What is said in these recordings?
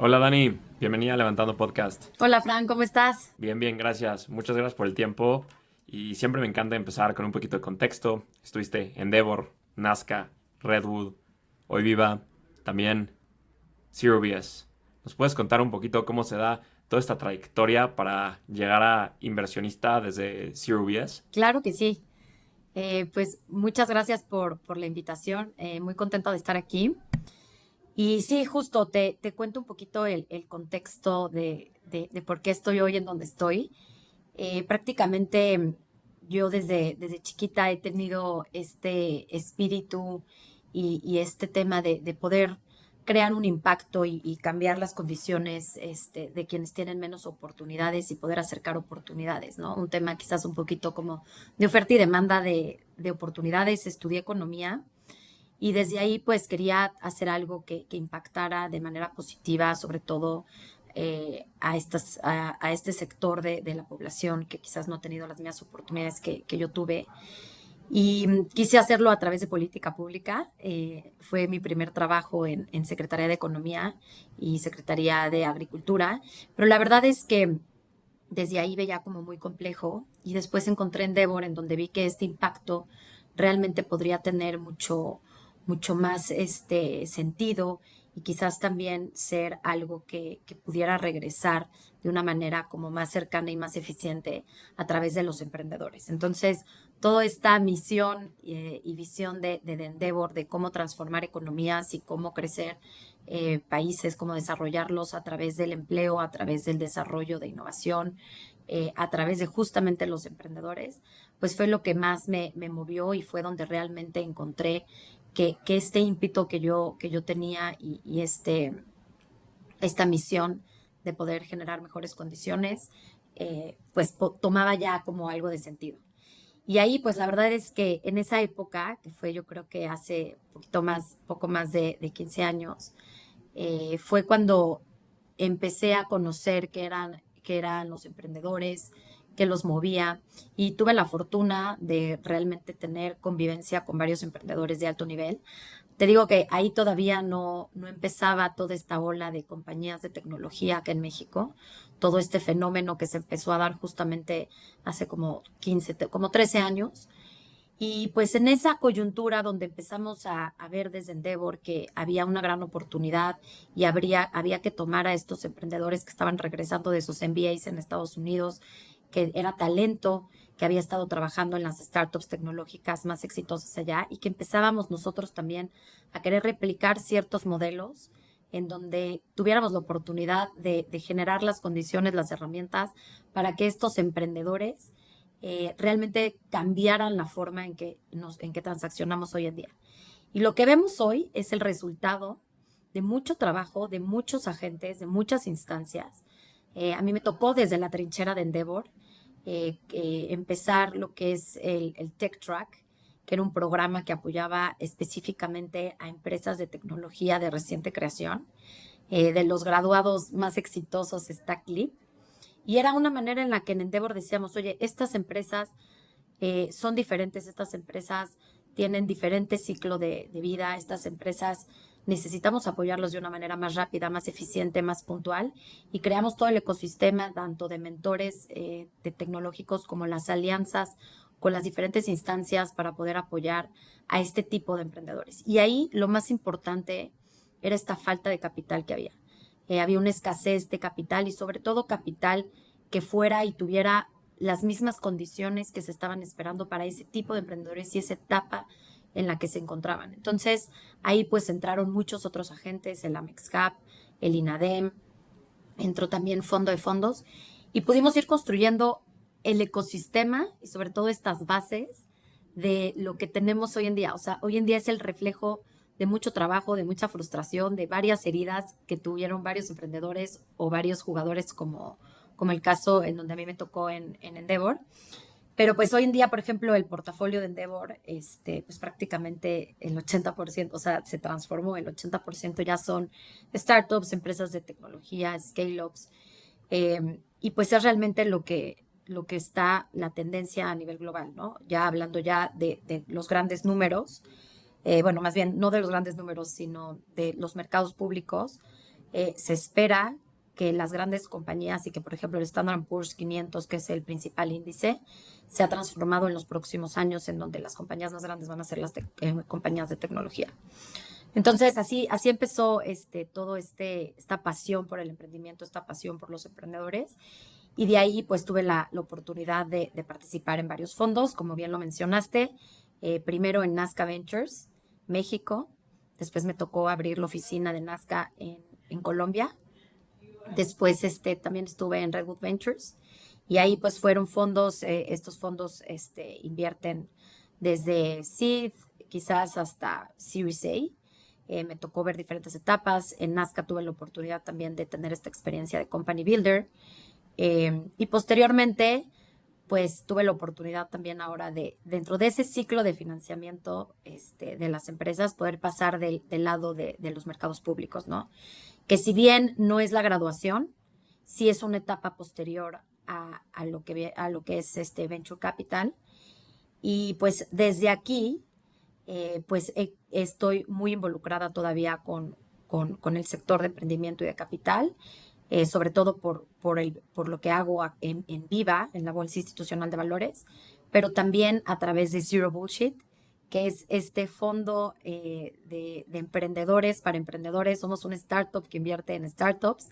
Hola Dani, bienvenida a Levantando Podcast. Hola Fran, ¿cómo estás? Bien, bien, gracias. Muchas gracias por el tiempo y siempre me encanta empezar con un poquito de contexto. Estuviste en Endeavor, Nazca, Redwood, Hoy Viva, también Zero BS. ¿Nos puedes contar un poquito cómo se da toda esta trayectoria para llegar a inversionista desde Zero BS? Claro que sí. Pues muchas gracias por la invitación. Muy contenta de estar aquí. Y sí, justo te cuento un poquito el contexto de por qué estoy hoy en donde estoy. Prácticamente yo desde chiquita he tenido este espíritu y este tema de poder crear un impacto y cambiar las condiciones de quienes tienen menos oportunidades y poder acercar oportunidades, ¿no? Un tema quizás un poquito como de oferta y demanda de oportunidades. Estudié economía y desde ahí pues quería hacer algo que impactara de manera positiva, sobre todo a este sector de la población que quizás no ha tenido las mismas oportunidades que yo tuve. Y quise hacerlo a través de política pública. Fue mi primer trabajo en Secretaría de Economía y Secretaría de Agricultura, pero la verdad es que desde ahí veía como muy complejo y después encontré Endeavor en donde vi que este impacto realmente podría tener mucho más sentido y quizás también ser algo que pudiera regresar de una manera como más cercana y más eficiente a través de los emprendedores. Entonces, toda esta misión y visión de Endeavor de cómo transformar economías y cómo crecer países, cómo desarrollarlos a través del empleo, a través del desarrollo de innovación, a través de justamente los emprendedores, pues fue lo que más me movió y fue donde realmente encontré que este ímpetu que yo tenía esta misión de poder generar mejores condiciones, pues tomaba ya como algo de sentido. Y ahí, pues la verdad es que en esa época, que fue yo creo que hace poco más de 15 años, fue cuando empecé a conocer qué eran los emprendedores, qué los movía y tuve la fortuna de realmente tener convivencia con varios emprendedores de alto nivel. Te digo que ahí todavía no empezaba toda esta ola de compañías de tecnología acá en México, todo este fenómeno que se empezó a dar justamente hace como 15, como 13 años. Y pues en esa coyuntura donde empezamos a ver desde Endeavor que había una gran oportunidad y había que tomar a estos emprendedores que estaban regresando de sus MBAs en Estados Unidos, que era talento, que había estado trabajando en las startups tecnológicas más exitosas allá y que empezábamos nosotros también a querer replicar ciertos modelos en donde tuviéramos la oportunidad de generar las condiciones, las herramientas para que estos emprendedores realmente cambiaran la forma en que transaccionamos hoy en día. Y lo que vemos hoy es el resultado de mucho trabajo, de muchos agentes, de muchas instancias. A mí me tocó desde la trinchera de Endeavor empezar lo que es el Tech Track, que era un programa que apoyaba específicamente a empresas de tecnología de reciente creación. De los graduados más exitosos está Clip, y era una manera en la que en Endeavor decíamos, oye, estas empresas son diferentes, estas empresas tienen diferente ciclo de vida, estas empresas necesitamos apoyarlos de una manera más rápida, más eficiente, más puntual y creamos todo el ecosistema tanto de mentores de tecnológicos como las alianzas con las diferentes instancias para poder apoyar a este tipo de emprendedores. Y ahí lo más importante era esta falta de capital que había. Había una escasez de capital y sobre todo capital que fuera y tuviera las mismas condiciones que se estaban esperando para ese tipo de emprendedores y esa etapa en la que se encontraban. Entonces, ahí pues entraron muchos otros agentes, el Amexcap, el INADEM, entró también Fondo de Fondos y pudimos ir construyendo el ecosistema y sobre todo estas bases de lo que tenemos hoy en día. O sea, hoy en día es el reflejo de mucho trabajo, de mucha frustración, de varias heridas que tuvieron varios emprendedores o varios jugadores como el caso en donde a mí me tocó en Endeavor. Pero pues hoy en día, por ejemplo, el portafolio de Endeavor, pues prácticamente el 80%, o sea, se transformó, el 80% ya son startups, empresas de tecnología, scale-ups, y pues es realmente lo que está la tendencia a nivel global, ¿no? Ya hablando ya de los grandes números, bueno, más bien no de los grandes números, sino de los mercados públicos. Se espera que las grandes compañías y que, por ejemplo, el Standard Poor's 500, que es el principal índice, se ha transformado en los próximos años en donde las compañías más grandes van a ser las compañías de tecnología. Entonces, así empezó esta pasión por el emprendimiento, esta pasión por los emprendedores. Y de ahí, pues, tuve la oportunidad de participar en varios fondos, como bien lo mencionaste. Primero en Nazca Ventures, México. Después me tocó abrir la oficina de Nazca en Colombia. Después también estuve en Redwood Ventures. Y ahí, pues, fueron fondos. Estos fondos invierten desde seed, quizás hasta Series A. Me tocó ver diferentes etapas. En Nazca tuve la oportunidad también de tener esta experiencia de Company Builder. Y posteriormente, pues tuve la oportunidad también ahora dentro de ese ciclo de financiamiento de las empresas, poder pasar del lado de los mercados públicos, ¿no? Que si bien no es la graduación, sí es una etapa posterior a lo que es Venture Capital. Y pues desde aquí, pues estoy muy involucrada todavía con el sector de emprendimiento y de capital, sobre todo por lo que hago en Viva, en la Bolsa Institucional de Valores, pero también a través de Zero Bullshit, que es este fondo de emprendedores para emprendedores. Somos una startup que invierte en startups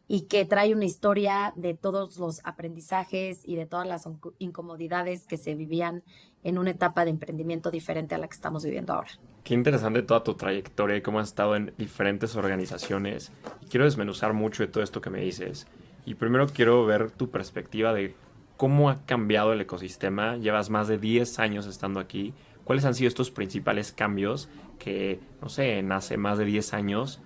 y que trae una historia de todos los aprendizajes y de todas las incomodidades que se vivían en una etapa de emprendimiento diferente a la que estamos viviendo ahora. Qué interesante toda tu trayectoria y cómo has estado en diferentes organizaciones. Y quiero desmenuzar mucho de todo esto que me dices. Y primero quiero ver tu perspectiva de cómo ha cambiado el ecosistema. Llevas más de 10 años estando aquí. ¿Cuáles han sido estos principales cambios que, no sé, en hace más de 10 años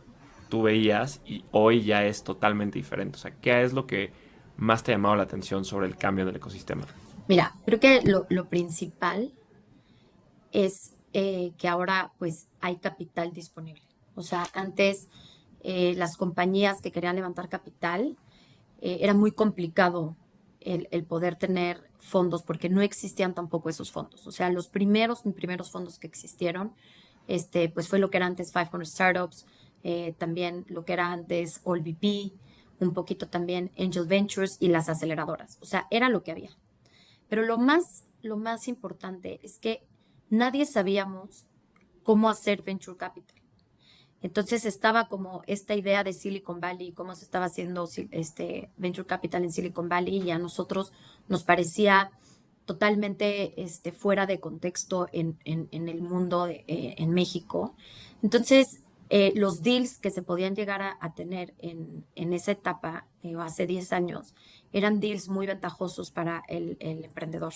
tú veías y hoy ya es totalmente diferente? O sea, ¿qué es lo que más te ha llamado la atención sobre el cambio del ecosistema? Mira, creo que lo principal es que ahora pues hay capital disponible. O sea, antes las compañías que querían levantar capital era muy complicado el poder tener fondos porque no existían tampoco esos fondos. O sea, los primeros fondos que existieron, pues fue lo que era antes 500 Startups, también lo que era antes AllVP, un poquito también Angel Ventures y las aceleradoras. O sea, era lo que había. Pero lo más importante es que nadie sabíamos cómo hacer Venture Capital. Entonces estaba como esta idea de Silicon Valley, cómo se estaba haciendo Venture Capital en Silicon Valley, y a nosotros nos parecía totalmente fuera de contexto en el mundo, en México. Entonces, los deals que se podían llegar a tener en esa etapa, hace 10 años, eran deals muy ventajosos para el emprendedor.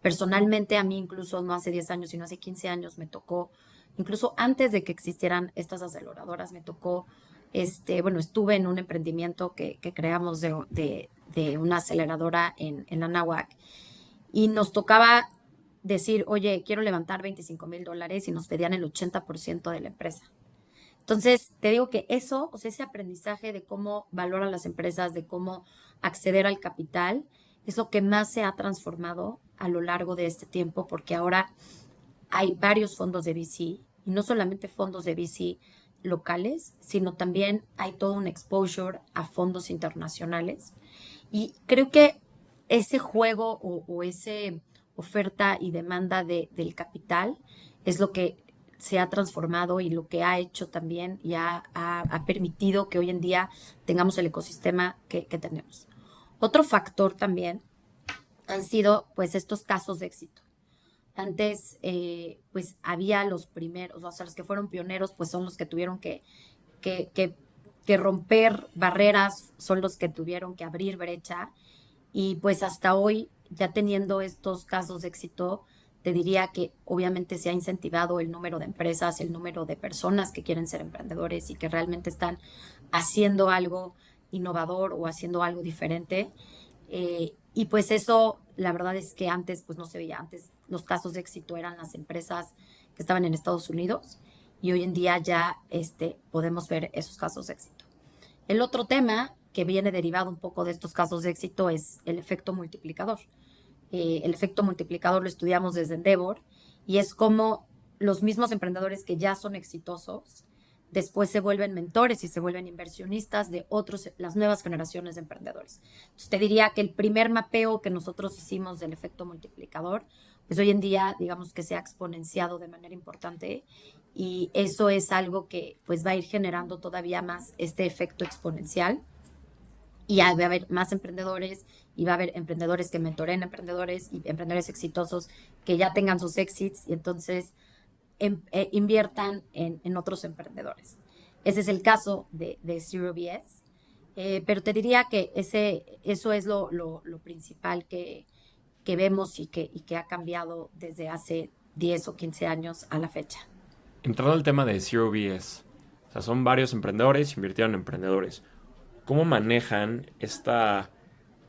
Personalmente, a mí incluso no hace 10 años, sino hace 15 años me tocó, incluso antes de que existieran estas aceleradoras, me tocó, estuve en un emprendimiento que creamos de una aceleradora en la Náhuac, y nos tocaba decir, oye, quiero levantar $25,000, y nos pedían el 80% de la empresa. Entonces, te digo que eso, o sea, ese aprendizaje de cómo valoran las empresas, de cómo acceder al capital, es lo que más se ha transformado a lo largo de este tiempo, porque ahora hay varios fondos de VC, y no solamente fondos de VC locales, sino también hay todo un exposure a fondos internacionales. Y creo que ese juego o ese oferta y demanda del capital es lo que se ha transformado y lo que ha hecho también y ha permitido que hoy en día tengamos el ecosistema que tenemos. Otro factor también han sido pues estos casos de éxito. Antes pues había los primeros, o sea, los que fueron pioneros pues son los que tuvieron que romper barreras, son los que tuvieron que abrir brecha, y pues hasta hoy, ya teniendo estos casos de éxito, te diría que obviamente se ha incentivado el número de empresas, el número de personas que quieren ser emprendedores y que realmente están haciendo algo innovador o haciendo algo diferente. Y pues eso, la verdad es que antes pues no se veía. Antes los casos de éxito eran las empresas que estaban en Estados Unidos, y hoy en día ya podemos ver esos casos de éxito. El otro tema que viene derivado un poco de estos casos de éxito es el efecto multiplicador. El efecto multiplicador lo estudiamos desde Endeavor, y es como los mismos emprendedores que ya son exitosos después se vuelven mentores y se vuelven inversionistas de las nuevas generaciones de emprendedores. Entonces te diría que el primer mapeo que nosotros hicimos del efecto multiplicador, pues hoy en día digamos que se ha exponenciado de manera importante y eso es algo que pues va a ir generando todavía más este efecto exponencial y va a haber más emprendedores y va a haber emprendedores que mentoren emprendedores y emprendedores exitosos que ya tengan sus exits y entonces inviertan en otros emprendedores. Ese es el caso de Zero BS, pero te diría que eso es lo principal que vemos y que ha cambiado desde hace 10 o 15 años a la fecha. Entrando al tema de Zero BS, o sea, son varios emprendedores, invirtieron en emprendedores. ¿Cómo manejan esta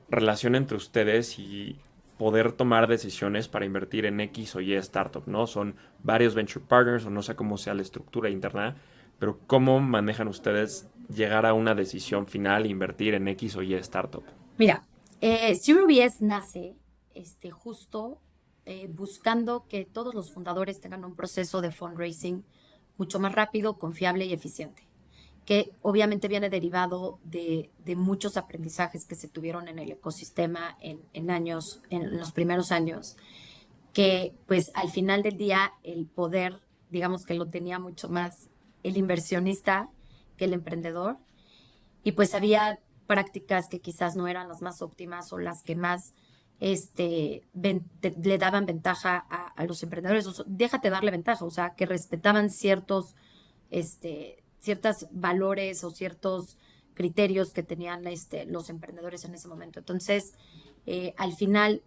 relación entre ustedes y poder tomar decisiones para invertir en X o Y startup, ¿no? Son varios venture partners o no sé cómo sea la estructura interna, pero ¿cómo manejan ustedes llegar a una decisión final e invertir en X o Y startup? Mira, Zero BS nace justo buscando que todos los fundadores tengan un proceso de fundraising mucho más rápido, confiable y eficiente, que obviamente viene derivado de muchos aprendizajes que se tuvieron en el ecosistema en los primeros años, que pues al final del día el poder, digamos que lo tenía mucho más el inversionista que el emprendedor, y pues había prácticas que quizás no eran las más óptimas o las que más le daban ventaja a los emprendedores. O sea, déjate darle ventaja, o sea, que respetaban ciertos valores o ciertos criterios que tenían los emprendedores en ese momento. Entonces, al final,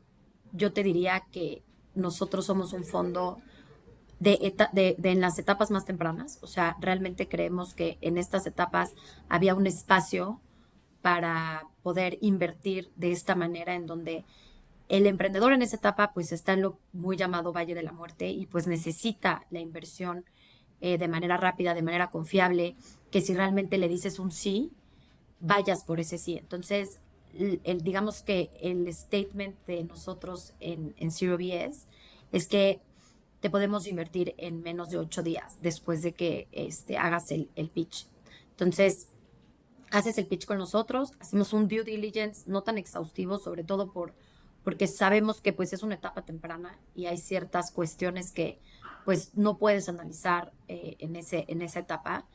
yo te diría que nosotros somos un fondo en las etapas más tempranas. O sea, realmente creemos que en estas etapas había un espacio para poder invertir de esta manera en donde el emprendedor en esa etapa pues está en lo muy llamado Valle de la Muerte y pues necesita la inversión de manera rápida, de manera confiable, que si realmente le dices un sí, vayas por ese sí. Entonces, digamos que el statement de nosotros en Zero BS es que te podemos invertir en menos de 8 días después de que hagas el pitch. Entonces, haces el pitch con nosotros, hacemos un due diligence no tan exhaustivo, sobre todo porque sabemos que pues es una etapa temprana y hay ciertas cuestiones que pues no puedes analizar en esa etapa,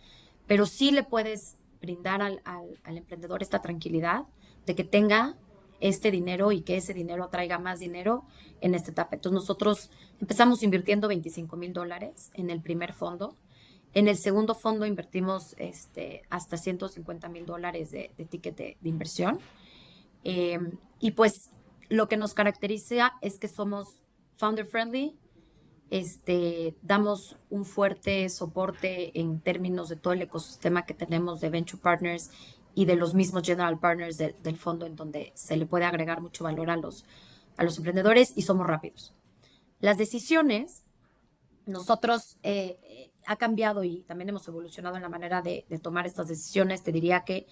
pero sí le puedes brindar al emprendedor esta tranquilidad de que tenga este dinero y que ese dinero atraiga más dinero en esta etapa. Entonces nosotros empezamos invirtiendo $25,000 en el primer fondo. En el segundo fondo invertimos hasta $150,000 de ticket de inversión. Y pues lo que nos caracteriza es que somos founder friendly, damos un fuerte soporte en términos de todo el ecosistema que tenemos de venture partners y de los mismos general partners del fondo, en donde se le puede agregar mucho valor a los emprendedores y somos rápidos. Las decisiones, nosotros ha cambiado y también hemos evolucionado en la manera de tomar estas decisiones. Te diría que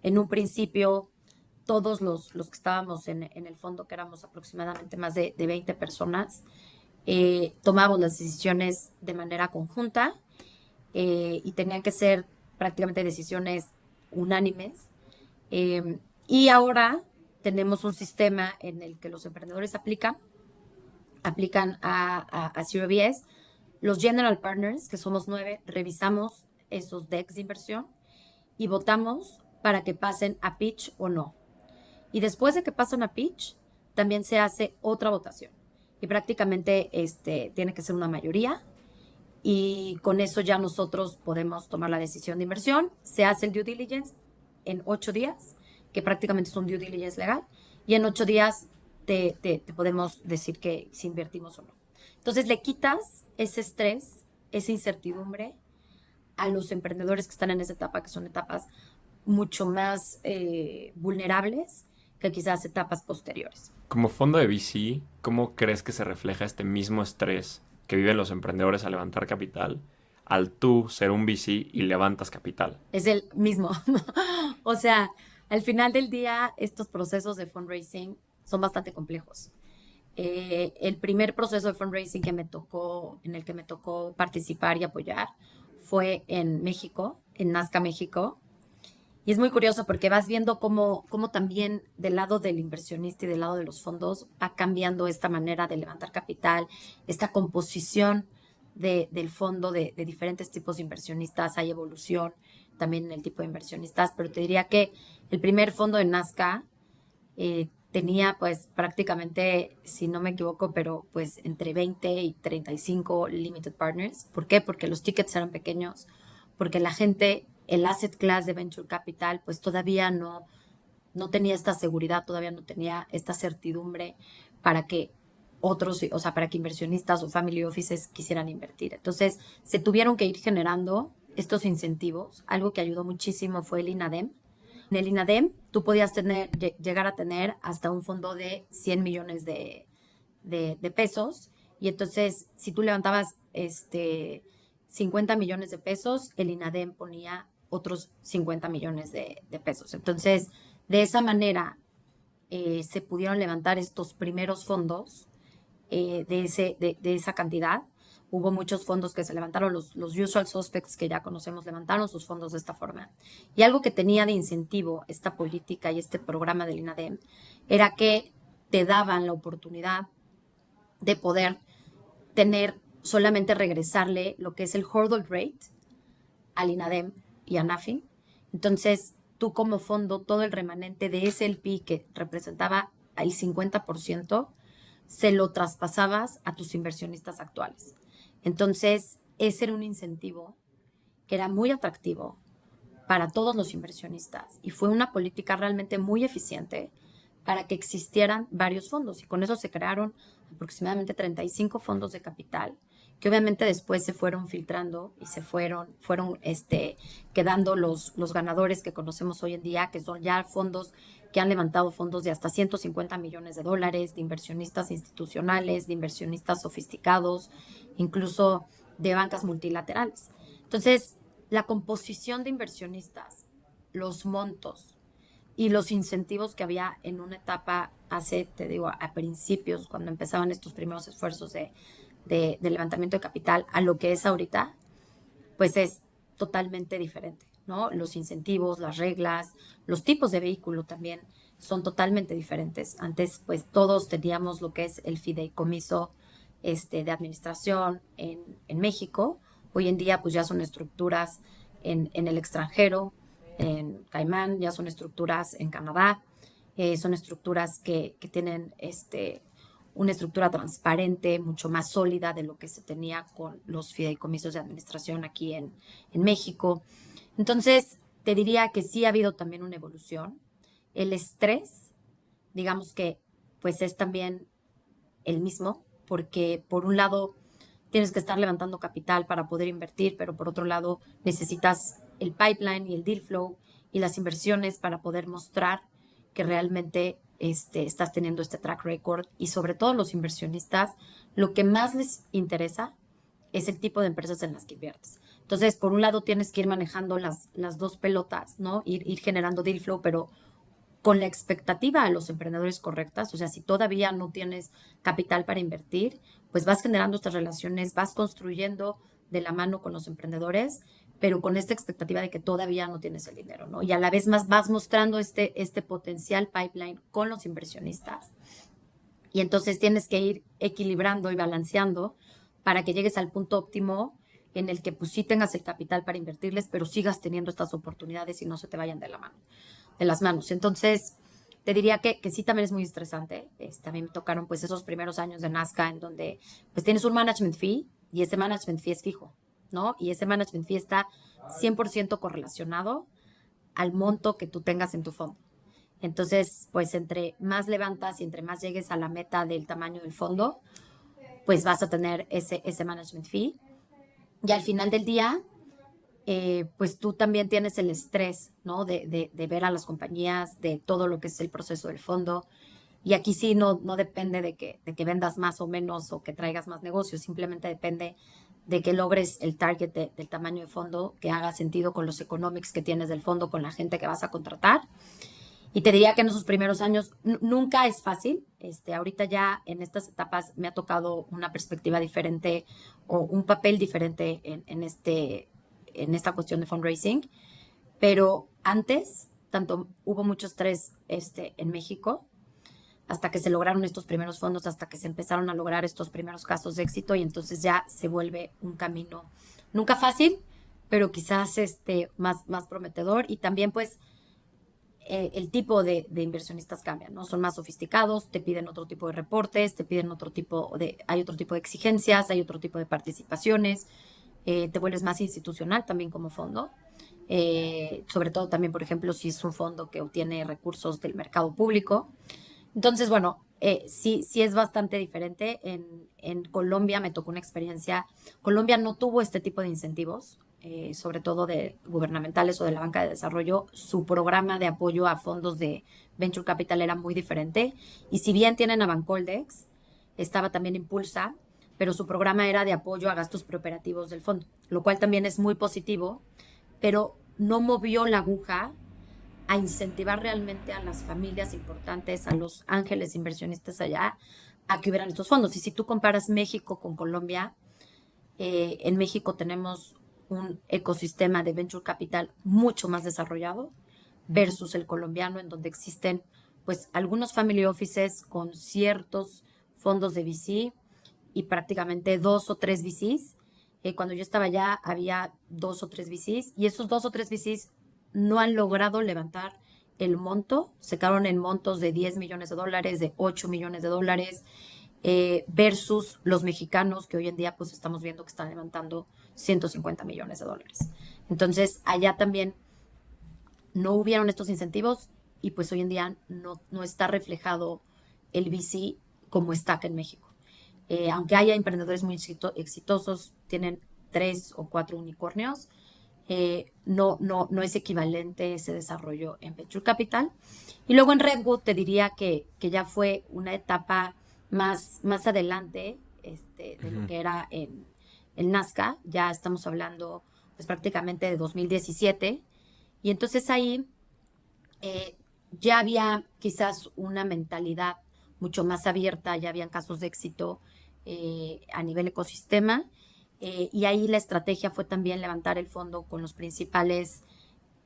en un principio todos los que estábamos en el fondo, que éramos aproximadamente más de 20 personas, tomábamos las decisiones de manera conjunta y tenían que ser prácticamente decisiones unánimes. Y ahora tenemos un sistema en el que los emprendedores aplican a Zero BS. Los general partners, que somos 9, revisamos esos decks de inversión y votamos para que pasen a pitch o no. Y después de que pasan a pitch, también se hace otra votación. Y prácticamente tiene que ser una mayoría. Y con eso ya nosotros podemos tomar la decisión de inversión. Se hace el due diligence en 8 días, que prácticamente es un due diligence legal. Y en 8 días te podemos decir que si invertimos o no. Entonces le quitas ese estrés, esa incertidumbre a los emprendedores que están en esa etapa, que son etapas mucho más vulnerables que quizás etapas posteriores. Como fondo de VC, ¿cómo crees que se refleja este mismo estrés que viven los emprendedores al levantar capital al tú ser un VC y levantas capital? Es el mismo. O sea, al final del día, estos procesos de fundraising son bastante complejos. El primer proceso de fundraising en el que me tocó participar y apoyar fue en México, en Nazca, México. Y es muy curioso porque vas viendo cómo también del lado del inversionista y del lado de los fondos va cambiando esta manera de levantar capital, esta composición del fondo de diferentes tipos de inversionistas. Hay evolución también en el tipo de inversionistas, pero te diría que el primer fondo de Nazca tenía pues prácticamente, si no me equivoco, pero pues entre 20 y 35 limited partners. ¿Por qué? Porque los tickets eran pequeños, porque la gente, el asset class de venture capital, pues todavía no tenía esta seguridad, todavía no tenía esta certidumbre para que otros, o sea, para que inversionistas o family offices quisieran invertir. Entonces, se tuvieron que ir generando estos incentivos. Algo que ayudó muchísimo fue el INADEM. En el INADEM, tú podías llegar a tener hasta un fondo de 100 millones de pesos. Y entonces, si tú levantabas 50 millones de pesos, el INADEM ponía otros 50 millones de pesos. Entonces, de esa manera se pudieron levantar estos primeros fondos de esa cantidad. Hubo muchos fondos que se levantaron, los usual suspects que ya conocemos levantaron sus fondos de esta forma. Y algo que tenía de incentivo esta política y este programa del INADEM era que te daban la oportunidad de poder solamente regresarle lo que es el hurdle rate al INADEM y a NAFI. Entonces, tú como fondo, todo el remanente de ese LP que representaba el 50%, se lo traspasabas a tus inversionistas actuales. Entonces, ese era un incentivo que era muy atractivo para todos los inversionistas y fue una política realmente muy eficiente para que existieran varios fondos. Y con eso se crearon aproximadamente 35 fondos de capital que obviamente después se fueron filtrando y se fueron quedando los ganadores que conocemos hoy en día, que son ya fondos que han levantado fondos de hasta 150 millones de dólares, de inversionistas institucionales, de inversionistas sofisticados, incluso de bancas multilaterales. Entonces, la composición de inversionistas, los montos y los incentivos que había en una etapa te digo, a principios, cuando empezaban estos primeros esfuerzos de levantamiento de capital, a lo que es ahorita, pues es totalmente diferente, ¿no? Los incentivos, las reglas, los tipos de vehículo también son totalmente diferentes. Antes, pues todos teníamos lo que es el fideicomiso de administración en México. Hoy en día, pues ya son estructuras en el extranjero, en Caimán, ya son estructuras en Canadá, son estructuras que tienen una estructura transparente, mucho más sólida de lo que se tenía con los fideicomisos de administración aquí en México. Entonces, te diría que sí ha habido también una evolución. El estrés, digamos que pues es también el mismo, porque por un lado tienes que estar levantando capital para poder invertir, pero por otro lado necesitas el pipeline y el deal flow y las inversiones para poder mostrar que realmente estás teniendo este track record. Y sobre todo los inversionistas, lo que más les interesa es el tipo de empresas en las que inviertes. Entonces, por un lado tienes que ir manejando las dos pelotas, ¿no? Ir generando deal flow, pero con la expectativa a los emprendedores correctas. O sea, si todavía no tienes capital para invertir, pues vas generando estas relaciones, vas construyendo de la mano con los emprendedores, pero con esta expectativa de que todavía no tienes el dinero, ¿no? Y a la vez más vas mostrando este potencial pipeline con los inversionistas. Y entonces tienes que ir equilibrando y balanceando para que llegues al punto óptimo en el que pues sí tengas el capital para invertirles, pero sigas teniendo estas oportunidades y no se te vayan de las manos. Entonces, te diría que sí también es muy estresante. A mí me tocaron pues esos primeros años de Nazca en donde pues tienes un management fee y ese management fee es fijo, ¿no? Y ese management fee está 100% correlacionado al monto que tú tengas en tu fondo. Entonces, pues entre más levantas y entre más llegues a la meta del tamaño del fondo, pues vas a tener ese management fee. Y al final del día, pues tú también tienes el estrés, ¿no? De ver a las compañías, de todo lo que es el proceso del fondo. Y aquí sí no depende de que vendas más o menos o que traigas más negocios, simplemente depende de que logres el target del tamaño de fondo, que haga sentido con los economics que tienes del fondo, con la gente que vas a contratar. Y te diría que en esos primeros años nunca es fácil. Ahorita ya en estas etapas me ha tocado una perspectiva diferente o un papel diferente en en esta cuestión de fundraising, pero antes, hubo mucho estrés en México, hasta que se lograron estos primeros fondos, hasta que se empezaron a lograr estos primeros casos de éxito, y entonces ya se vuelve un camino nunca fácil, pero quizás más prometedor. Y también pues el tipo de inversionistas cambia, ¿no? Son más sofisticados, te piden otro tipo de reportes, hay otro tipo de exigencias, hay otro tipo de participaciones, te vuelves más institucional también como fondo. Sobre todo también, por ejemplo, si es un fondo que obtiene recursos del mercado público. Entonces, bueno, sí es bastante diferente. En Colombia me tocó una experiencia. Colombia no tuvo este tipo de incentivos, sobre todo de gubernamentales o de la banca de desarrollo. Su programa de apoyo a fondos de Venture Capital era muy diferente. Y si bien tienen a Bancoldex, estaba también Impulsa, pero su programa era de apoyo a gastos preoperativos del fondo, lo cual también es muy positivo, pero no movió la aguja a incentivar realmente a las familias importantes, a los ángeles inversionistas allá, a que hubieran estos fondos. Y si tú comparas México con Colombia, en México tenemos un ecosistema de venture capital mucho más desarrollado versus el colombiano, en donde existen pues algunos family offices con ciertos fondos de VC y prácticamente 2 o 3 VCs. Cuando yo estaba allá había 2 o 3 VCs, y esos 2 o 3 VCs no han logrado levantar el monto. Se quedaron en montos de $10 millones, de $8 millones, versus los mexicanos, que hoy en día pues estamos viendo que están levantando $150 millones. Entonces allá también no hubieron estos incentivos, y pues hoy en día no está reflejado el VC como está acá en México. Aunque haya emprendedores muy exitosos, tienen 3 o 4 unicornios, no es equivalente ese desarrollo en Venture Capital. Y luego en Redwood te diría que ya fue una etapa más adelante de lo que era en Nazca. Ya estamos hablando pues prácticamente de 2017, y entonces ahí ya había quizás una mentalidad mucho más abierta, ya habían casos de éxito a nivel ecosistema. Y ahí la estrategia fue también levantar el fondo con los principales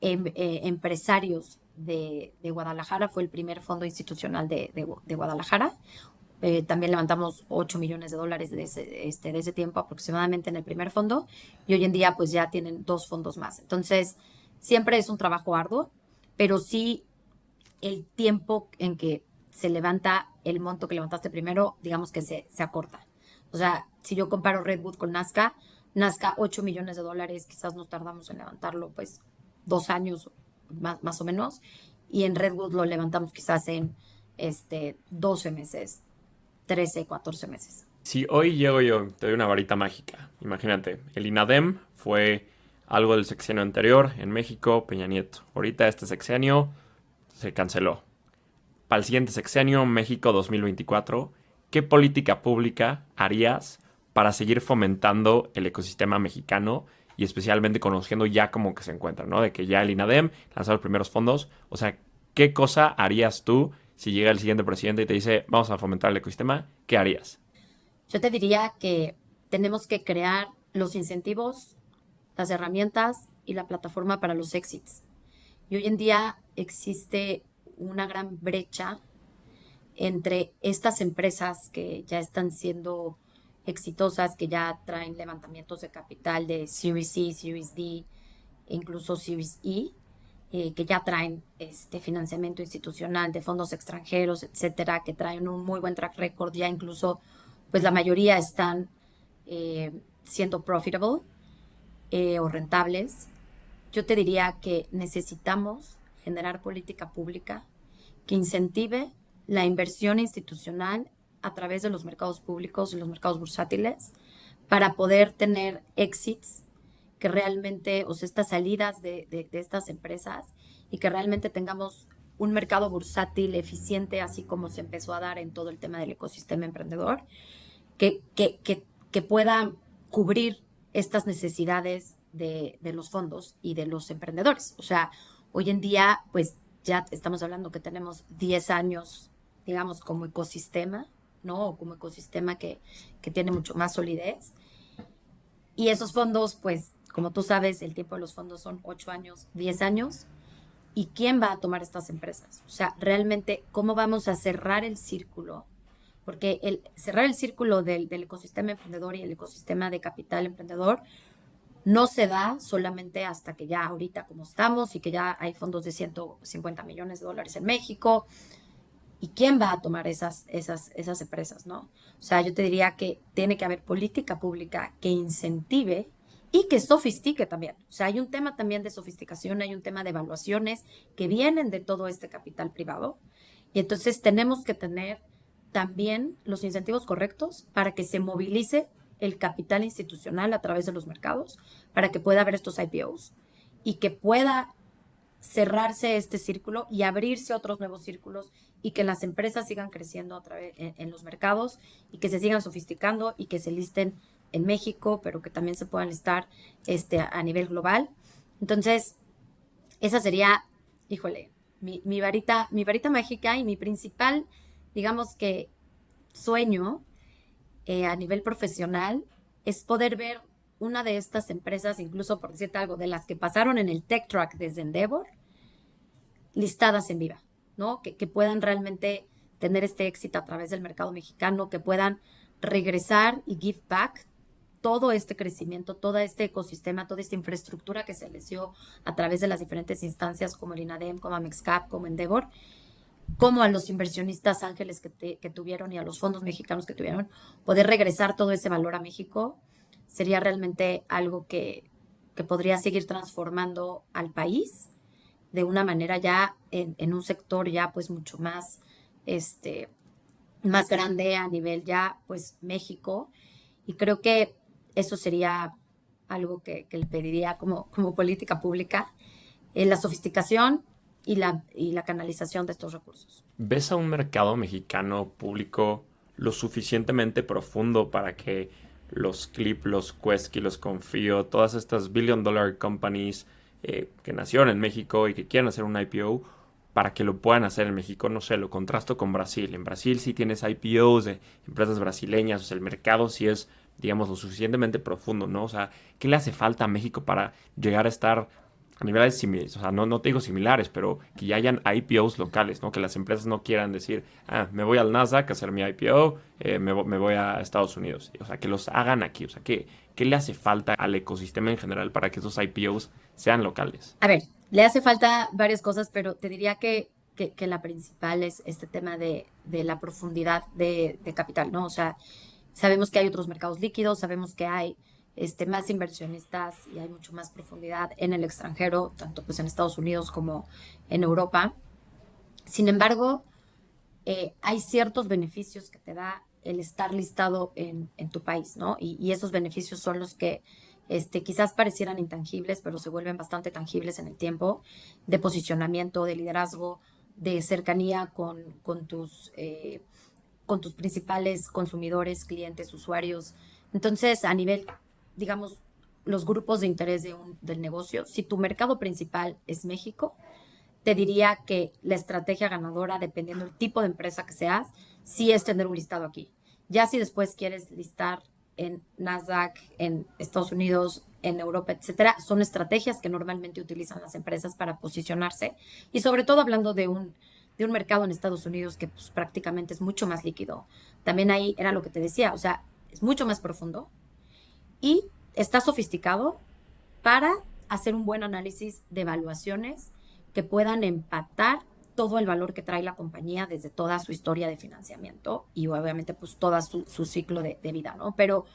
empresarios de Guadalajara. Fue el primer fondo institucional de Guadalajara. También levantamos $8 millones de ese tiempo aproximadamente en el primer fondo, y hoy en día pues ya tienen 2 fondos más. Entonces siempre es un trabajo arduo, pero sí el tiempo en que se levanta el monto que levantaste primero, digamos que se acorta. O sea, si yo comparo Redwood con Nazca, 8 millones de dólares, quizás nos tardamos en levantarlo pues 2 años más o menos, y en Redwood lo levantamos quizás en 12 meses, 13, 14 meses. Si hoy llego yo, te doy una varita mágica, imagínate, el INADEM fue algo del sexenio anterior en México, Peña Nieto. Ahorita este sexenio se canceló. Para el siguiente sexenio, México 2024, ¿qué política pública harías para seguir fomentando el ecosistema mexicano y especialmente conociendo ya cómo que se encuentra, ¿no? De que ya el INADEM lanzó los primeros fondos. O sea, ¿qué cosa harías tú si llega el siguiente presidente y te dice vamos a fomentar el ecosistema? ¿Qué harías? Yo te diría que tenemos que crear los incentivos, las herramientas y la plataforma para los exits. Y hoy en día existe una gran brecha entre estas empresas que ya están siendo exitosas, que ya traen levantamientos de capital de Series C, Series D, e incluso Series E, que ya traen financiamiento institucional de fondos extranjeros, etcétera, que traen un muy buen track record. Ya incluso, pues la mayoría están siendo profitable o rentables. Yo te diría que necesitamos generar política pública que incentive la inversión institucional a través de los mercados públicos y los mercados bursátiles para poder tener exits que realmente, o sea, estas salidas de estas empresas, y que realmente tengamos un mercado bursátil eficiente, así como se empezó a dar en todo el tema del ecosistema emprendedor, que pueda cubrir estas necesidades de los fondos y de los emprendedores. O sea, hoy en día, pues ya estamos hablando que tenemos 10 años, digamos, como ecosistema, ¿no? O como ecosistema que tiene mucho más solidez. Y esos fondos, pues, Como tú sabes, el tiempo de los fondos son 8 años, 10 años. ¿Y quién va a tomar estas empresas? O sea, realmente, ¿cómo vamos a cerrar el círculo? Porque el cerrar el círculo del ecosistema emprendedor y el ecosistema de capital emprendedor no se da solamente hasta que ya ahorita como estamos y que ya hay fondos de 150 millones de dólares en México. ¿Y quién va a tomar esas empresas, no? O sea, yo te diría que tiene que haber política pública que incentive y que sofistique también. O sea, hay un tema también de sofisticación, hay un tema de evaluaciones que vienen de todo este capital privado. Y entonces tenemos que tener también los incentivos correctos para que se movilice el capital institucional a través de los mercados, para que pueda haber estos IPOs y que pueda cerrarse este círculo y abrirse otros nuevos círculos y que las empresas sigan creciendo a través en los mercados y que se sigan sofisticando y que se listen en México, pero que también se puedan listar a nivel global. Entonces, esa sería, híjole, mi varita mágica y mi principal, digamos que sueño a nivel profesional es poder ver una de estas empresas, incluso por decirte algo, de las que pasaron en el Tech Track desde Endeavor, listadas en Viva, ¿no? Que puedan realmente tener este éxito a través del mercado mexicano, que puedan regresar y give back todo este crecimiento, todo este ecosistema, toda esta infraestructura que se les dio a través de las diferentes instancias como el INADEM, como Amexcap, como Endeavor, como a los inversionistas ángeles que tuvieron y a los fondos mexicanos que tuvieron, poder regresar todo ese valor a México sería realmente algo que podría seguir transformando al país de una manera ya en un sector ya pues mucho más, más grande a nivel ya pues México. Y creo que eso sería algo que le pediría como política pública, la sofisticación y la canalización de estos recursos. ¿Ves a un mercado mexicano público lo suficientemente profundo para que los Clip, los Quesky, los Confío, todas estas billion dollar companies que nacieron en México y que quieren hacer un IPO, para que lo puedan hacer en México? No sé, lo contrasto con Brasil. En Brasil sí tienes IPOs de empresas brasileñas, o sea, el mercado sí es, digamos, lo suficientemente profundo, ¿no? O sea, ¿qué le hace falta a México para llegar a estar a niveles similares? O sea, no te digo similares, pero que ya hayan IPOs locales, ¿no? Que las empresas no quieran decir, me voy al Nasdaq a hacer mi IPO, me voy a Estados Unidos. O sea, que los hagan aquí. O sea, ¿qué le hace falta al ecosistema en general para que esos IPOs sean locales? A ver, le hace falta varias cosas, pero te diría que la principal es este tema de la profundidad de capital, ¿no? O sea, sabemos que hay otros mercados líquidos, sabemos que hay más inversionistas y hay mucho más profundidad en el extranjero, tanto pues en Estados Unidos como en Europa. Sin embargo, hay ciertos beneficios que te da el estar listado en tu país, ¿no? Y esos beneficios son los que quizás parecieran intangibles, pero se vuelven bastante tangibles en el tiempo, de posicionamiento, de liderazgo, de cercanía con tus principales consumidores, clientes, usuarios. Entonces, a nivel, digamos, los grupos de interés del negocio, si tu mercado principal es México, te diría que la estrategia ganadora, dependiendo del tipo de empresa que seas, sí es tener un listado aquí. Ya si después quieres listar en Nasdaq, en Estados Unidos, en Europa, etcétera, son estrategias que normalmente utilizan las empresas para posicionarse. Y sobre todo hablando de un mercado en Estados Unidos que pues, prácticamente es mucho más líquido. También ahí era lo que te decía, o sea, es mucho más profundo y está sofisticado para hacer un buen análisis de evaluaciones que puedan empatar todo el valor que trae la compañía desde toda su historia de financiamiento y obviamente pues todo su ciclo de vida, ¿no? Pero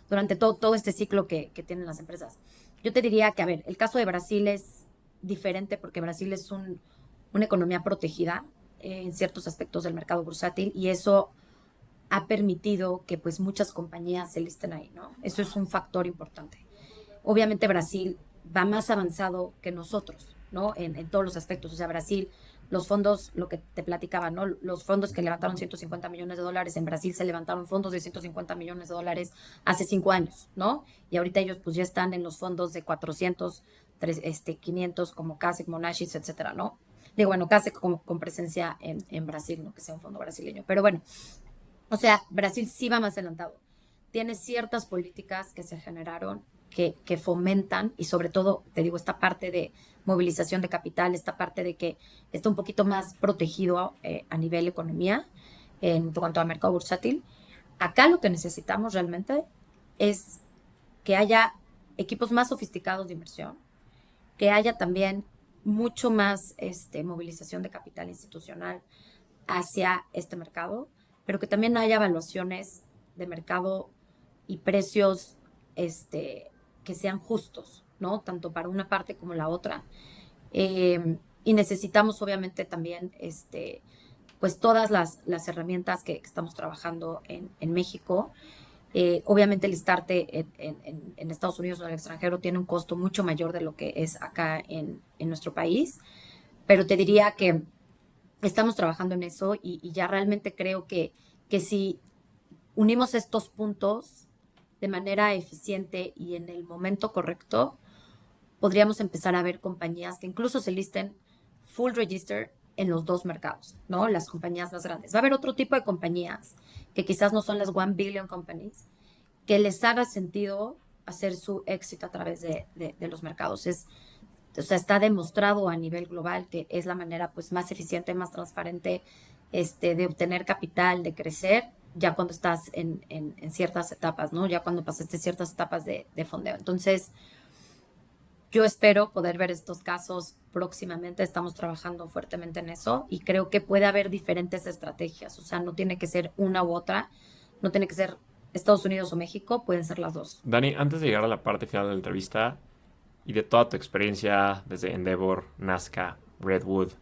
durante todo este ciclo que tienen las empresas. Yo te diría que, a ver, el caso de Brasil es diferente porque Brasil es una economía protegida en ciertos aspectos del mercado bursátil y eso ha permitido que pues muchas compañías se listen ahí, ¿no? Eso es un factor importante. Obviamente Brasil va más avanzado que nosotros, ¿no? En todos los aspectos. O sea, Brasil, los fondos, lo que te platicaba, ¿no? Los fondos que levantaron 150 millones de dólares, en Brasil se levantaron fondos de 150 millones de dólares hace 5 años, ¿no? Y ahorita ellos pues ya están en los fondos de 400, 500 como CASEC, Monashis, etcétera, ¿no? Digo, bueno, CASEC con presencia en Brasil, no que sea un fondo brasileño. Pero bueno, o sea, Brasil sí va más adelantado. Tiene ciertas políticas que se generaron que fomentan, y sobre todo, te digo, esta parte de movilización de capital, esta parte de que está un poquito más protegido a nivel economía en cuanto a mercado bursátil. Acá lo que necesitamos realmente es que haya equipos más sofisticados de inversión, que haya también mucho más movilización de capital institucional hacia este mercado, pero que también haya evaluaciones de mercado y precios que sean justos, ¿no? Tanto para una parte como la otra. Y necesitamos obviamente también pues todas las herramientas que estamos trabajando en México. Obviamente listarte en Estados Unidos o en el extranjero tiene un costo mucho mayor de lo que es acá en nuestro país, pero te diría que estamos trabajando en eso y ya realmente creo que si unimos estos puntos de manera eficiente y en el momento correcto, podríamos empezar a ver compañías que incluso se listen full register en los dos mercados, ¿no? Las compañías más grandes. Va a haber otro tipo de compañías que quizás no son las 1 billion companies, que les haga sentido hacer su éxito a través de los mercados. O sea, está demostrado a nivel global que es la manera pues más eficiente, más transparente de obtener capital, de crecer, ya cuando estás en ciertas etapas, ¿no? Ya cuando pasaste ciertas etapas de fondeo. Entonces, yo espero poder ver estos casos próximamente. Estamos trabajando fuertemente en eso y creo que puede haber diferentes estrategias. O sea, no tiene que ser una u otra, no tiene que ser Estados Unidos o México, pueden ser las dos. Dani, antes de llegar a la parte final de la entrevista y de toda tu experiencia desde Endeavor, Nazca, Redwood,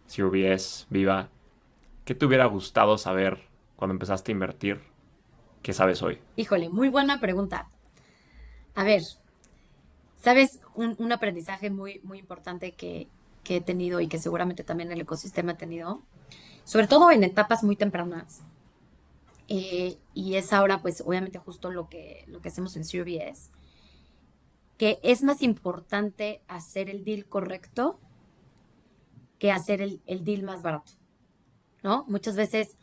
CRBS, Viva, ¿qué te hubiera gustado saber cuando empezaste a invertir? ¿Qué sabes hoy? Híjole, muy buena pregunta. A ver, ¿sabes? Un aprendizaje muy, muy importante que he tenido y que seguramente también el ecosistema ha tenido, sobre todo en etapas muy tempranas. Y es ahora, pues, obviamente justo lo que hacemos en CRBS, que es más importante hacer el deal correcto que hacer el deal más barato, ¿no? Muchas veces,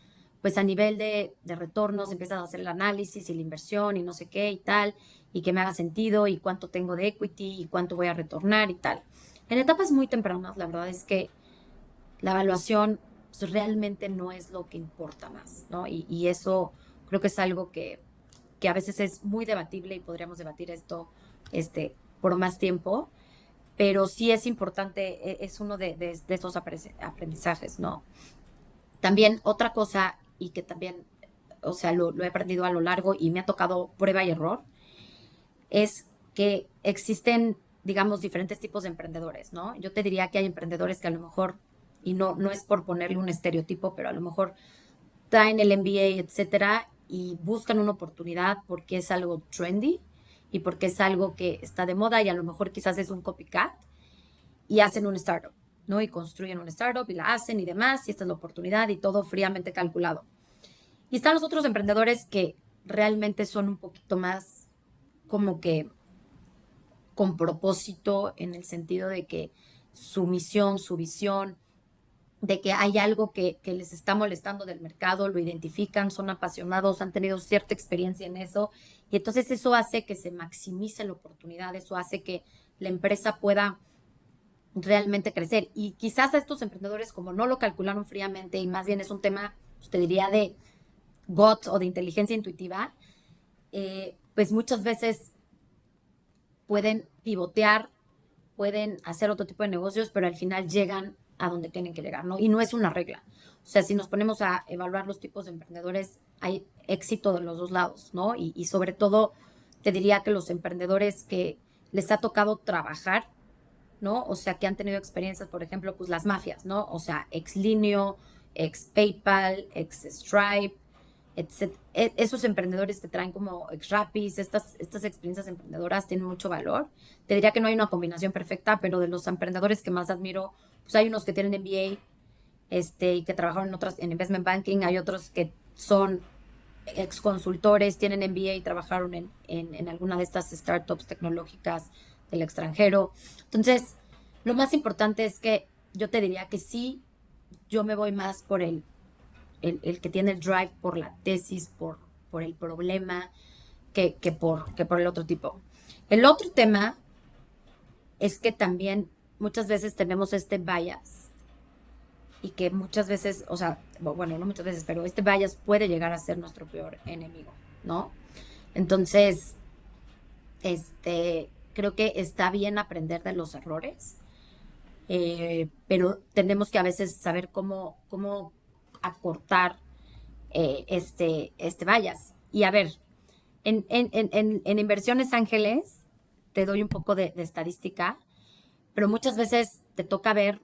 pues a nivel de retornos, empiezas a hacer el análisis y la inversión y no sé qué y tal, y que me haga sentido y cuánto tengo de equity y cuánto voy a retornar y tal. En etapas muy tempranas, la verdad es que la evaluación pues, realmente no es lo que importa más, ¿no? Y eso creo que es algo que a veces es muy debatible y podríamos debatir esto por más tiempo, pero sí es importante, es uno de estos aprendizajes, ¿no? También otra cosa, y que también, o sea, lo he aprendido a lo largo y me ha tocado prueba y error, es que existen, digamos, diferentes tipos de emprendedores, ¿no? Yo te diría que hay emprendedores que a lo mejor, y no es por ponerle un estereotipo, pero a lo mejor traen el MBA, etcétera, y buscan una oportunidad porque es algo trendy y porque es algo que está de moda y a lo mejor quizás es un copycat y hacen un startup, ¿no? Y construyen un startup y la hacen y demás, y esta es la oportunidad y todo fríamente calculado. Y están los otros emprendedores que realmente son un poquito más como que con propósito en el sentido de que su misión, su visión, de que hay algo que les está molestando del mercado, lo identifican, son apasionados, han tenido cierta experiencia en eso, y entonces eso hace que se maximice la oportunidad, eso hace que la empresa pueda realmente crecer. Y quizás a estos emprendedores, como no lo calcularon fríamente y más bien es un tema, pues te diría, de gut o de inteligencia intuitiva, pues muchas veces pueden pivotear, pueden hacer otro tipo de negocios, pero al final llegan a donde tienen que llegar, ¿no? Y no es una regla. O sea, si nos ponemos a evaluar los tipos de emprendedores, hay éxito de los dos lados, ¿no? Y sobre todo, te diría que los emprendedores que les ha tocado trabajar, ¿no? O sea, que han tenido experiencias, por ejemplo, pues las mafias, ¿no? O sea, ex Linio, ex PayPal, ex Stripe, etc. Esos emprendedores que traen como ex Rapis, estas experiencias emprendedoras tienen mucho valor. Te diría que no hay una combinación perfecta, pero de los emprendedores que más admiro, pues hay unos que tienen MBA y que trabajaron en investment banking, hay otros que son ex consultores, tienen MBA y trabajaron en alguna de estas startups tecnológicas del extranjero. Entonces, lo más importante es que yo te diría que sí, yo me voy más por el que tiene el drive por la tesis, por el problema, que por el otro tipo. El otro tema es que también muchas veces tenemos este bias y que muchas veces, o sea, bueno, no muchas veces, pero este bias puede llegar a ser nuestro peor enemigo, ¿no? Entonces, creo que está bien aprender de los errores, pero tenemos que a veces saber cómo acortar este bias. Y a ver, en inversiones ángeles, te doy un poco de estadística, pero muchas veces te toca ver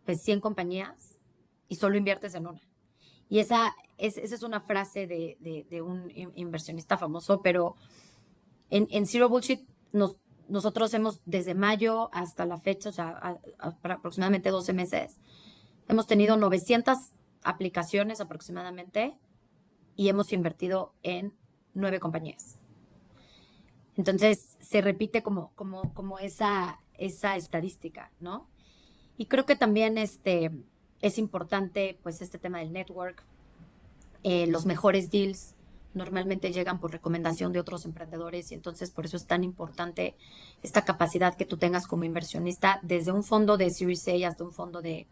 pues 100 compañías y solo inviertes en una. Y esa es una frase de un inversionista famoso, pero en Zero Bullshit nosotros hemos, desde mayo hasta la fecha, o sea, aproximadamente 12 meses, hemos tenido 900 aplicaciones aproximadamente y hemos invertido en 9 compañías. Entonces, se repite como esa estadística, ¿no? Y creo que también es importante, pues, este tema del network. Los mejores deals normalmente llegan por recomendación de otros emprendedores y entonces por eso es tan importante esta capacidad que tú tengas como inversionista, desde un fondo de Series A hasta un fondo de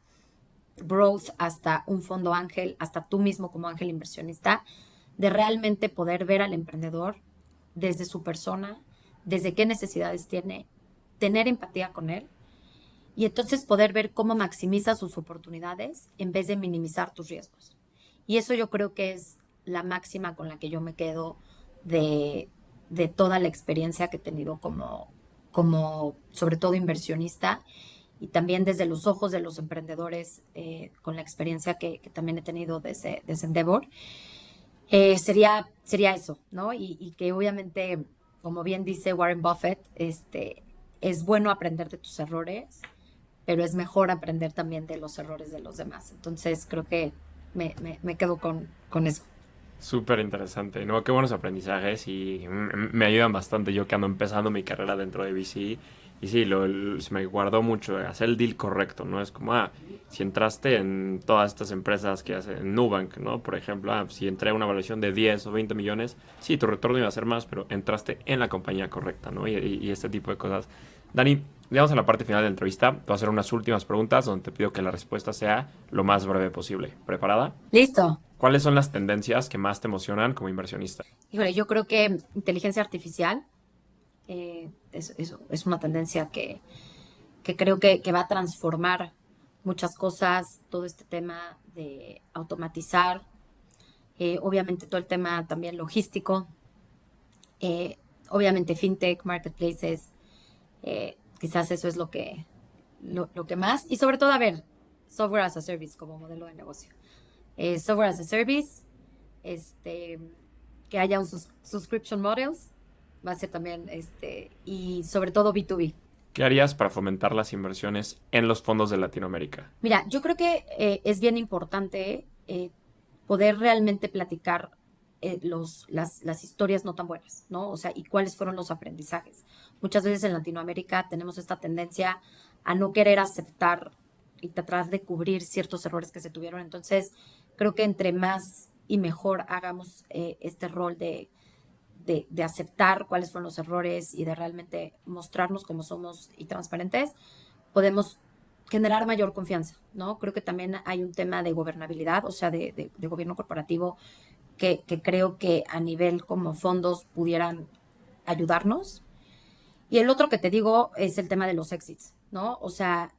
growth, hasta un fondo ángel, hasta tú mismo como ángel inversionista, de realmente poder ver al emprendedor desde su persona, desde qué necesidades tiene, tener empatía con él y entonces poder ver cómo maximiza sus oportunidades en vez de minimizar tus riesgos. Y eso yo creo que es la máxima con la que yo me quedo de toda la experiencia que he tenido como sobre todo inversionista y también desde los ojos de los emprendedores con la experiencia que también he tenido desde Endeavor. Sería eso, ¿no? Y que obviamente, como bien dice Warren Buffett, es bueno aprender de tus errores, pero es mejor aprender también de los errores de los demás. Entonces creo que me quedo con eso. Súper interesante, ¿no? Qué buenos aprendizajes y me ayudan bastante yo que ando empezando mi carrera dentro de VC. Y sí, se me guardó mucho hacer el deal correcto, ¿no? Es como, si entraste en todas estas empresas que hacen Nubank, ¿no? Por ejemplo, si entré a una evaluación de 10 o 20 millones, sí, tu retorno iba a ser más, pero entraste en la compañía correcta, ¿no? Y este tipo de cosas. Dani, llegamos a la parte final de la entrevista. Te voy a hacer unas últimas preguntas donde te pido que la respuesta sea lo más breve posible. ¿Preparada? Listo. ¿Cuáles son las tendencias que más te emocionan como inversionista? Híjole, yo creo que inteligencia artificial es una tendencia que creo que va a transformar muchas cosas, todo este tema de automatizar, obviamente todo el tema también logístico, obviamente fintech, marketplaces, quizás eso es lo que más, y sobre todo, a ver, software as a service como modelo de negocio. Software as a service, que haya un subscription models, va a ser también, y sobre todo B2B. ¿Qué harías para fomentar las inversiones en los fondos de Latinoamérica? Mira, yo creo que es bien importante poder realmente platicar las historias no tan buenas, ¿no? O sea, y cuáles fueron los aprendizajes. Muchas veces en Latinoamérica tenemos esta tendencia a no querer aceptar y tratar de cubrir ciertos errores que se tuvieron. Entonces, creo que entre más y mejor hagamos este rol de aceptar cuáles fueron los errores y de realmente mostrarnos como somos y transparentes, podemos generar mayor confianza, ¿no? Creo que también hay un tema de gobernabilidad, o sea, de gobierno corporativo, que creo que a nivel como fondos pudieran ayudarnos. Y el otro que te digo es el tema de los exits, ¿no? O sea,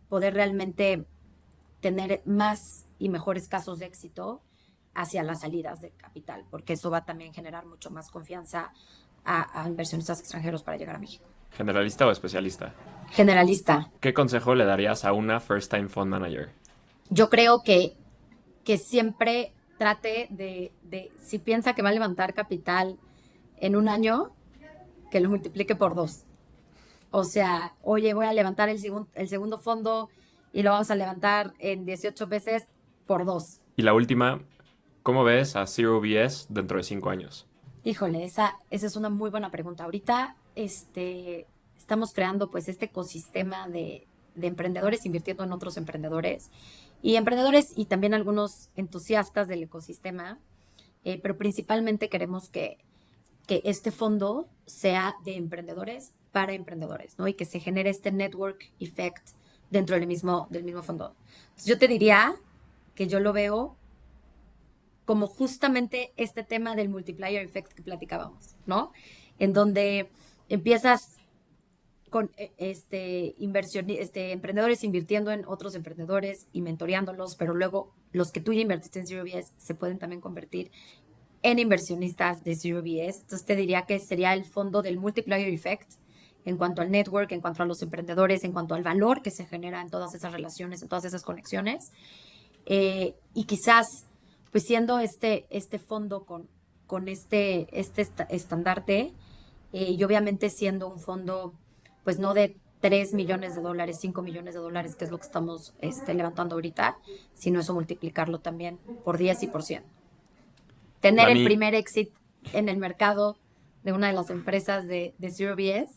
poder realmente tener más y mejores casos de éxito hacia las salidas de capital, porque eso va a también generar mucho más confianza a inversionistas extranjeros para llegar a México. ¿Generalista o especialista? Generalista. ¿Qué consejo le darías a una first time fund manager? Yo creo que siempre trate si piensa que va a levantar capital en un año, que lo multiplique por 2. O sea, oye, voy a levantar el segundo fondo y lo vamos a levantar en 18 veces por 2. Y la última, ¿cómo ves a Zero BS dentro de 5 años? Híjole, esa es una muy buena pregunta. Ahorita estamos creando pues este ecosistema de emprendedores invirtiendo en otros emprendedores y también algunos entusiastas del ecosistema, pero principalmente queremos que que este fondo sea de emprendedores para emprendedores, ¿no? Y que se genere este network effect dentro del mismo fondo. Entonces, yo te diría que yo lo veo como justamente este tema del multiplier effect que platicábamos, ¿no? En donde empiezas con emprendedores invirtiendo en otros emprendedores y mentoreándolos, pero luego los que tú ya invertiste en Zero BS se pueden también convertir en inversionistas de Zero BS. Entonces te diría que sería el fondo del multiplier effect en cuanto al network, en cuanto a los emprendedores, en cuanto al valor que se genera en todas esas relaciones, en todas esas conexiones. Y quizás, pues siendo este fondo con este estandarte, y obviamente siendo un fondo, pues no de 3 millones de dólares, 5 millones de dólares, que es lo que estamos levantando ahorita, sino eso multiplicarlo también por 10 y por 100. Tener el Dani, primer exit en el mercado de una de las empresas de Zero BS,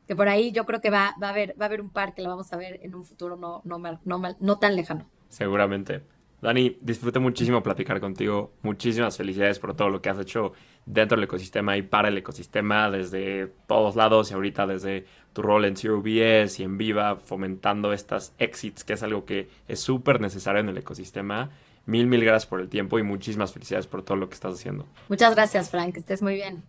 que por ahí yo creo que va a haber un par que lo vamos a ver en un futuro no tan lejano. seguramente. Dani, disfruté muchísimo platicar contigo. Muchísimas felicidades por todo lo que has hecho dentro del ecosistema y para el ecosistema desde todos lados y ahorita desde tu rol en Zero BS y en Viva, fomentando estas exits, que es algo que es súper necesario en el ecosistema. Mil gracias por el tiempo y muchísimas felicidades por todo lo que estás haciendo. Muchas gracias, Frank, que estés muy bien.